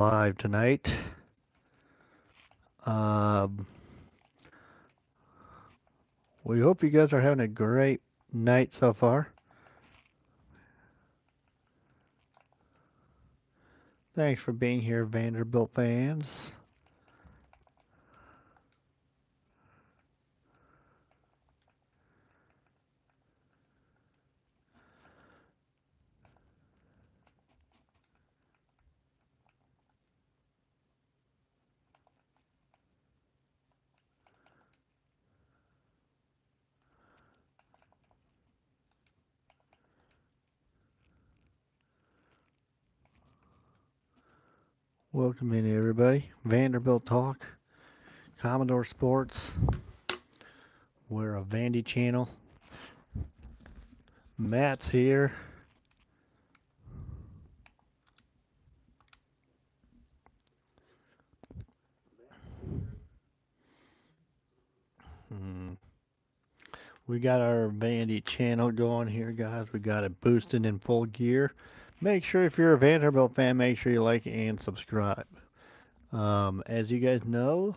live tonight. Um, we hope you guys are having a great night so far. Thanks for being here, Vanderbilt fans. Welcome in, everybody. Vanderbilt Talk, Commodore Sports. We're a Vandy channel. Matt's here. Hmm. We got our Vandy channel going here, guys. We got it boosted in full gear. Make sure if you're a Vanderbilt fan, make sure you like and subscribe. As you guys know,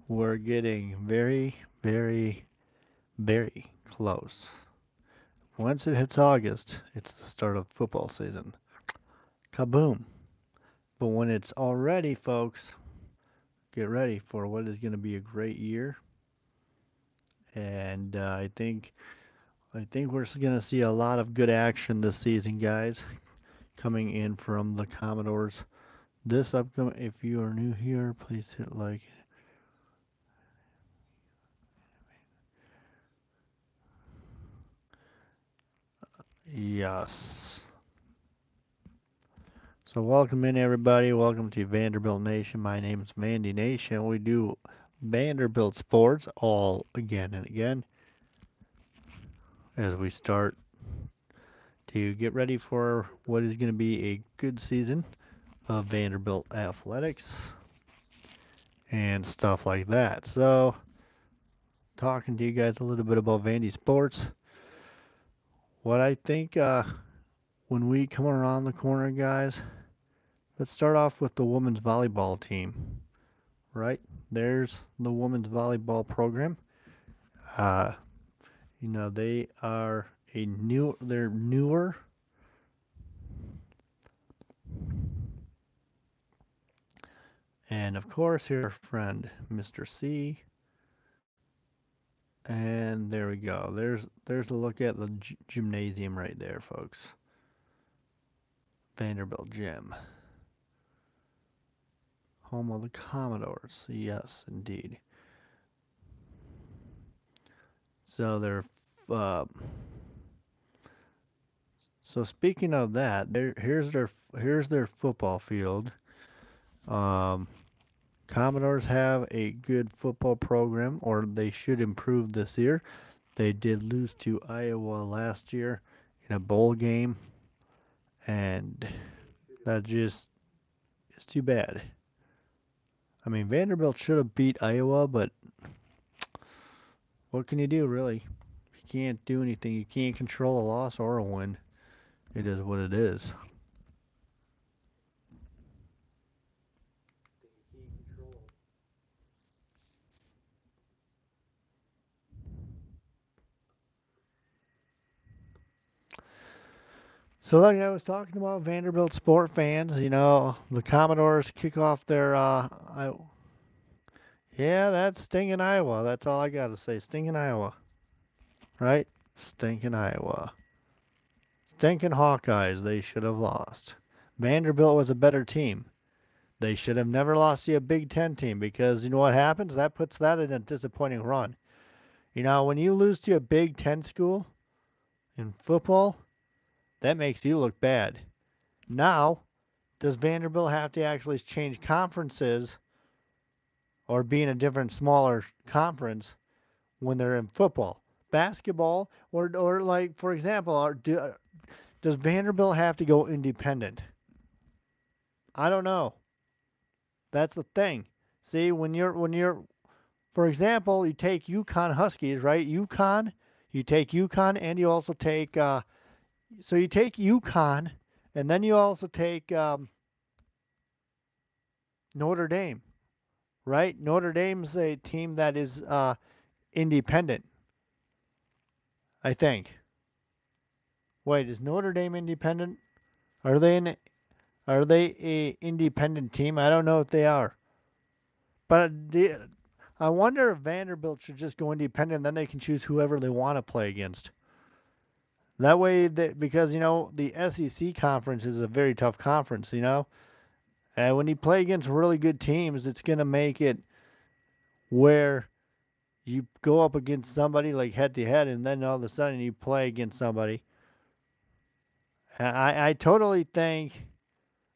we're getting very, very, very close. Once it hits August, it's the start of football season. Kaboom. But when it's already, folks, get ready for what is going to be a great year. And I think we're going to see a lot of good action this season, guys, coming in from the Commodores. This upcoming, if you are new here, please hit like. Yes. So welcome in everybody. Welcome to Vanderbilt Nation. My name is Vandy Nation. We do Vanderbilt sports all again and again as we start to get ready for what is going to be a good season of Vanderbilt athletics and stuff like that. So talking to you guys a little bit about Vandy sports. What I think when we come around the corner, guys, let's start off with the women's volleyball team. Right? There's the women's volleyball program. Uh, they are they're newer. And of course, here's our friend, Mr. C. And there we go. There's a look at the gymnasium right there, folks. Vanderbilt Gym. Home of the Commodores. Yes, indeed. So they're uh, so speaking of that, here's their football field. Um, Commodores have a good football program, or they should improve this year. They did lose to Iowa last year in a bowl game, and that just is too bad. I mean, Vanderbilt should have beat Iowa, but what can you do, really? You can't do anything. You can't control a loss or a win. It is what it is. So, like I was talking about, Vanderbilt sport fans, the Commodores kick off their yeah, that's stinking Iowa. That's all I got to say. Stinking Iowa, right? Stinking Iowa. Stinking Hawkeyes. They should have lost. Vanderbilt was a better team. They should have never lost to a Big Ten team because you know what happens? That puts that in a disappointing run. When you lose to a Big Ten school in football, that makes you look bad. Now, does Vanderbilt have to actually change conferences or be in a different, smaller conference when they're in football, basketball, or like for example, does Vanderbilt have to go independent? I don't know. That's the thing. See, when you're for example, you take UConn Huskies, right? You take UConn, and you also take so you take UConn, and then you also take Notre Dame, right? Notre Dame's a team that is independent, I think. Wait, is Notre Dame independent? Are they an are they a independent team? I don't know if they are. I wonder if Vanderbilt should just go independent, then they can choose whoever they want to play against. That way, because the SEC conference is a very tough conference, and when you play against really good teams, it's gonna make it where you go up against somebody like head to head, and then all of a sudden you play against somebody. I totally think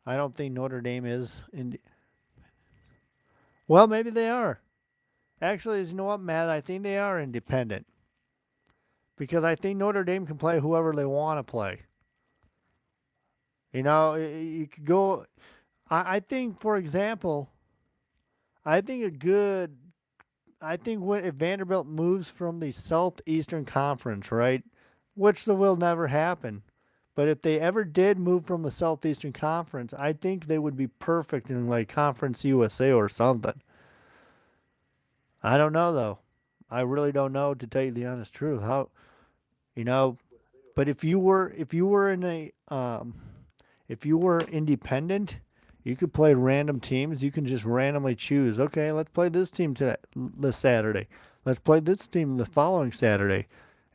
I don't think Notre Dame is in. Well, maybe they are. Actually, you know what, Matt? I think they are independent because I think Notre Dame can play whoever they want to play. You could go. I think, for example, I think a good. I think if Vanderbilt moves from the Southeastern Conference, right, which will never happen, but if they ever did move from the Southeastern Conference, I think they would be perfect in like Conference USA or something. I don't know though. I really don't know to tell you the honest truth. You know, but if you were in a if you were independent, you could play random teams. You can just randomly choose. Okay, let's play this team today, this Saturday. Let's play this team the following Saturday.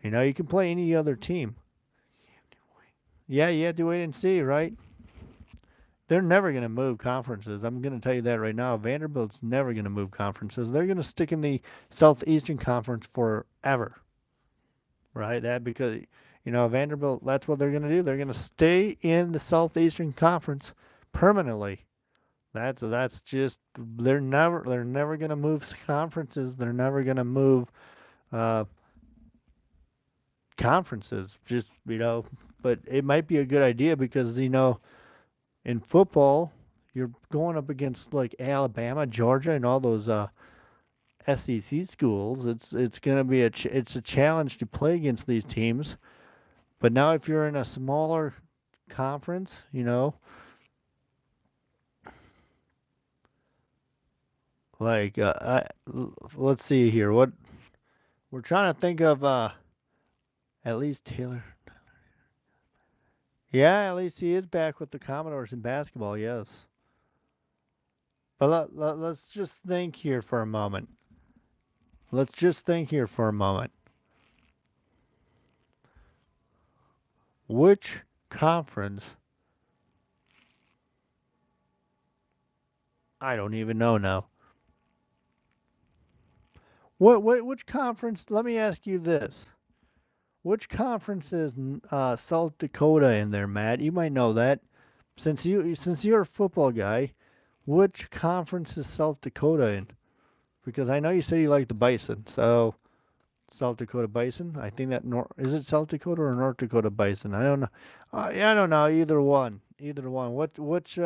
You can play any other team. Yeah, you have to wait and see, right? They're never going to move conferences. I'm going to tell you that right now. Vanderbilt's never going to move conferences. They're going to stick in the Southeastern Conference forever, right? That because Vanderbilt, that's what they're going to do. They're going to stay in the Southeastern Conference permanently. That's just they're never going to move conferences. They're never going to move uh, conferences. Just but it might be a good idea because in football you're going up against like Alabama, Georgia, and all those SEC schools. It's going to be it's a challenge to play against these teams. But now if you're in a smaller conference, like let's see here. What we're trying to think of at least Taylor. Yeah, at least he is back with the Commodores in basketball, yes. But let's just think here for a moment. Let's just think here for a moment. Which conference? I don't even know now. Which conference? Let me ask you this. Which conference is South Dakota in there, Matt? You might know that. Since you're a football guy, which conference is South Dakota in? Because I know you say you like the Bison, so South Dakota Bison. I think that is it South Dakota or North Dakota Bison? I don't know. Yeah, I don't know either one. Either one. Which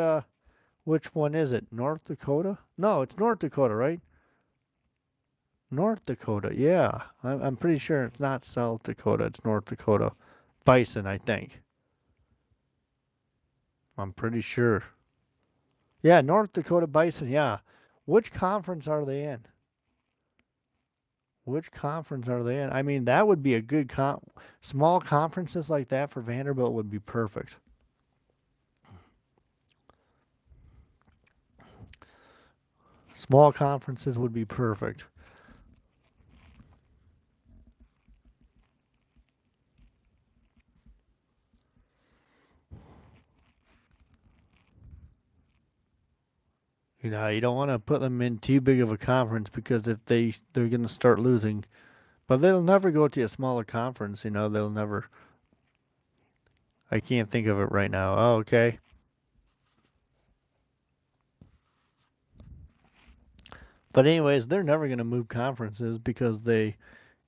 one is it? North Dakota? No, it's North Dakota, right? North Dakota. Yeah, I'm pretty sure it's not South Dakota. It's North Dakota Bison, I think. I'm pretty sure. Yeah, North Dakota Bison. Yeah. Which conference are they in? Which conference are they in? I mean, that would be a good small conferences like that for Vanderbilt would be perfect. Small conferences would be perfect. You don't want to put them in too big of a conference because if they're going to start losing, but they'll never go to a smaller conference, they'll never. I can't think of it right now. Oh, okay. But anyways, they're never going to move conferences because you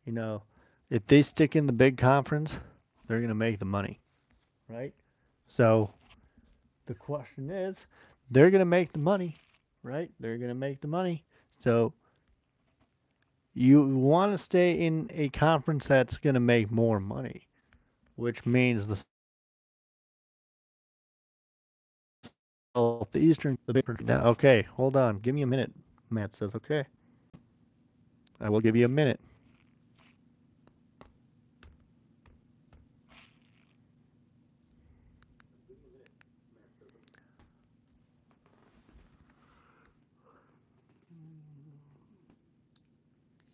know, if they stick in the big conference, they're going to make the money, right? So the question is, they're going to make the money, right? They're going to make the money. So you want to stay in a conference that's going to make more money, which means the Southeastern the Eastern, the big now. Okay, hold on. Give me a minute. Matt says, okay. I will give you a minute.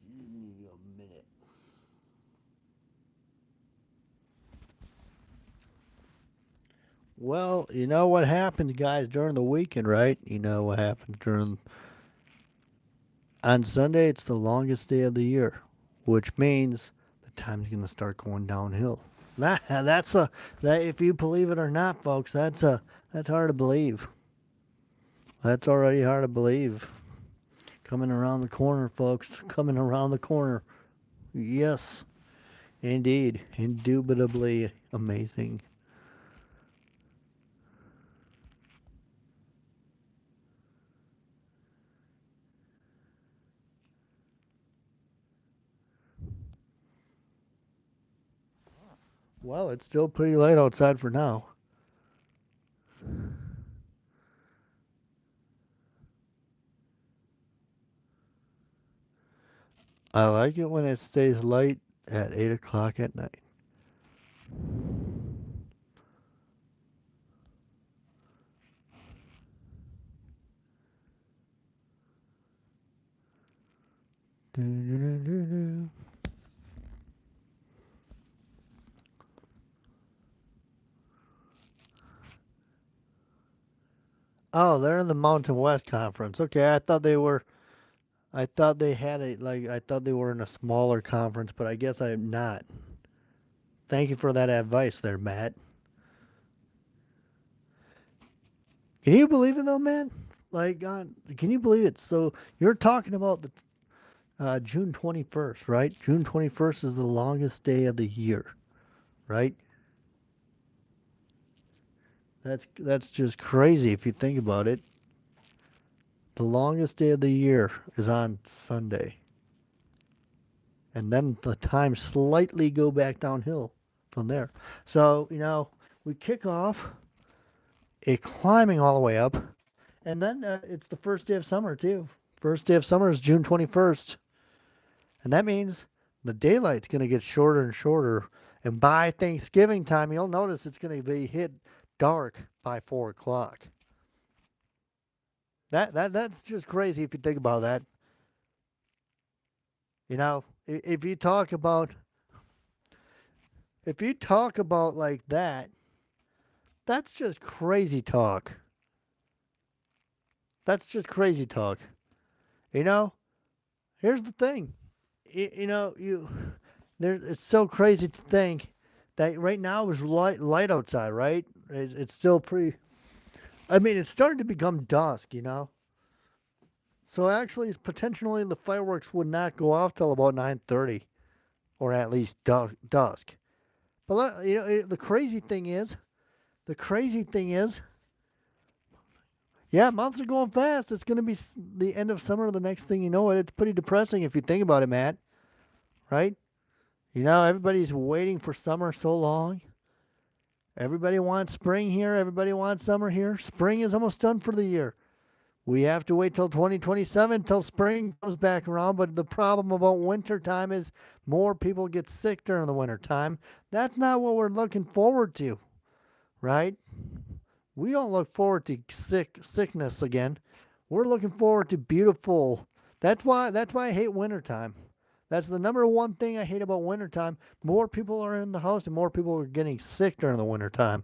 Give me a minute. Well, you know what happens, guys, during the weekend, right? You know what happens during on Sunday. It's the longest day of the year, which means the time's gonna start going downhill. That's a that if you believe it or not, folks, that's hard to believe. That's already hard to believe. Coming around the corner, folks. Coming around the corner. Yes, indeed, indubitably amazing. Well, it's still pretty late outside for now. I like it when it stays light at 8 o'clock at night. Oh, they're in the Mountain West Conference. Okay, I thought they were. I thought they had a like. I thought they were in a smaller conference, but I guess I'm not. Thank you for that advice, there, Matt. Can you believe it though, man? Can you believe it? So you're talking about the June 21st, right? June 21st is the longest day of the year, right? That's just crazy if you think about it. The longest day of the year is on Sunday, and then the times slightly go back downhill from there. So we kick off it climbing all the way up, and then it's the first day of summer too. First day of summer is June 21st, and that means the daylight's going to get shorter and shorter. And by Thanksgiving time, you'll notice it's going to be hit dark by 4 o'clock. That's just crazy if you think about that. If you talk about like that, that's just crazy talk. That's just crazy talk. You know, here's the thing. You know, you there. It's so crazy to think that right now is light outside, right? It's still pretty. I mean, it's starting to become dusk. So actually, potentially the fireworks would not go off till about 9:30, or at least dusk. But the crazy thing is, yeah, months are going fast. It's going to be the end of summer. The next thing you know it, it's pretty depressing if you think about it, Matt. Right? Everybody's waiting for summer so long. Everybody wants spring here. Everybody wants summer here. Spring is almost done for the year. We have to wait till 2027 till spring comes back around. But the problem about winter time is more people get sick during the winter time. That's not what we're looking forward to, right? We don't look forward to sickness again. We're looking forward to beautiful. That's why I hate wintertime. That's the number one thing I hate about wintertime. More people are in the house and more people are getting sick during the wintertime.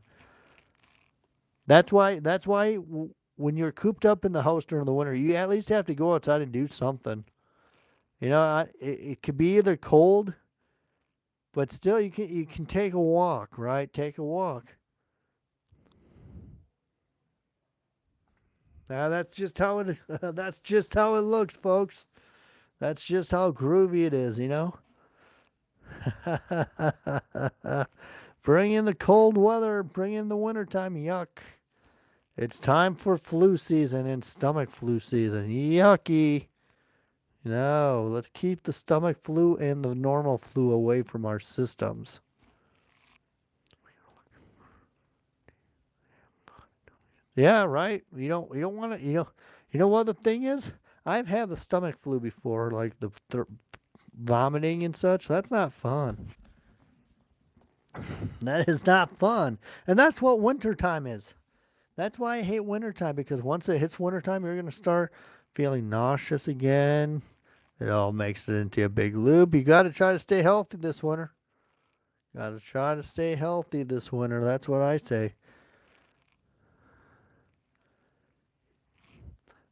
That's why when you're cooped up in the house during the winter, you at least have to go outside and do something. It could be either cold, but still you can take a walk, right? Take a walk. Now that's just how it that's just how it looks, folks. That's just how groovy it is. Bring in the cold weather, bring in the wintertime. Yuck. It's time for flu season and stomach flu season. Yucky. No, let's keep the stomach flu and the normal flu away from our systems. Yeah, right. You don't want to. You know what the thing is? I've had the stomach flu before, like the vomiting and such. That's not fun. That is not fun. And that's what wintertime is. That's why I hate wintertime because once it hits wintertime, you're gonna start feeling nauseous again. It all makes it into a big loop. You got to try to stay healthy this winter. Got to try to stay healthy this winter. That's what I say.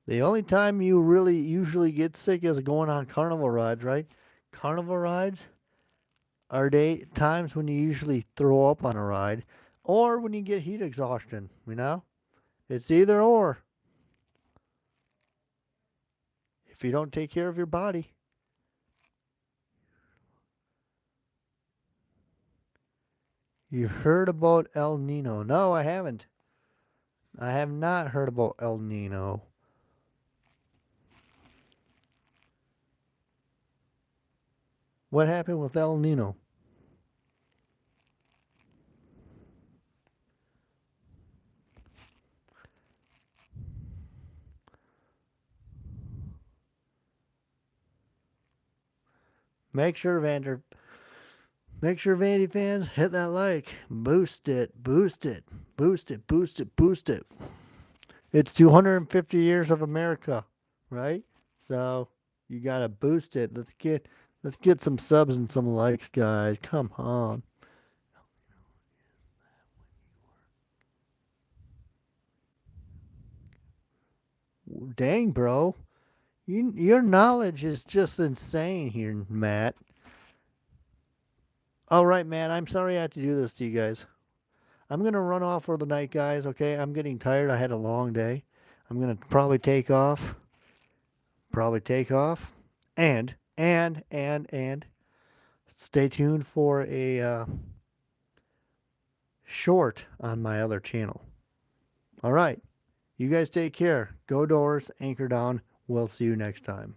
The only time you really usually get sick is going on carnival rides, right? Carnival rides are day times when you usually throw up on a ride or when you get heat exhaustion, you know? It's either or if you don't take care of your body. You heard about El Nino? No, I haven't. I have not heard about El Nino. What happened with El Nino? Make sure make sure Vandy fans hit that like. Boost it, boost it, boost it, boost it, boost it. It's 250 years of America, right? So you gotta boost it. Let's get some subs and some likes, guys. Come on. Dang, bro. Your knowledge is just insane here, Matt. All right, Matt. I'm sorry I have to do this to you guys. I'm gonna run off for the night, guys. Okay, I'm getting tired. I had a long day. I'm gonna probably take off. Probably take off. And stay tuned for a short on my other channel. All right. You guys take care. Go Doors. Anchor down. We'll see you next time.